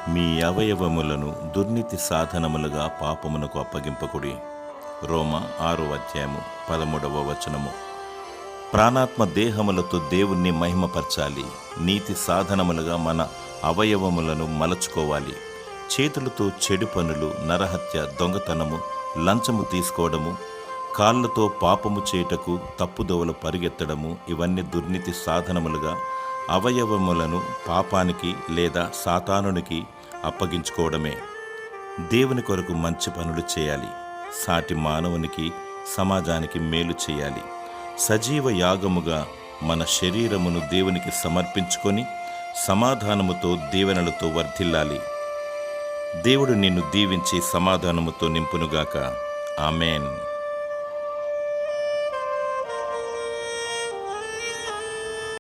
మీ అవయవములను దుర్నీతి సాధనములుగా పాపమునకు అప్పగింపకుడి. రోమా 6:13. ప్రాణాత్మ దేహములతో దేవుణ్ణి మహిమపరచాలి. నీతి సాధనములుగా మన అవయవములను మలచుకోవాలి. చేతులతో చెడు పనులు, నరహత్య, దొంగతనము, లంచము తీసుకోవడము, కాళ్ళతో పాపము చేయుటకు తప్పుదోవలు పరిగెత్తడము, ఇవన్నీ దుర్నీతి సాధనములుగా అవయవములను పాపానికి లేదా సాతానునికి అప్పగించుకోవడమే. దేవుని కొరకు మంచి పనులు చేయాలి. సాటి మానవునికి, సమాజానికి మేలు చేయాలి. సజీవ యాగముగా మన శరీరమును దేవునికి సమర్పించుకొని సమాధానముతో దీవెనలతో వర్ధిల్లాలి. దేవుడు నిన్ను దీవించి సమాధానముతో నింపునుగాక. ఆమేన్.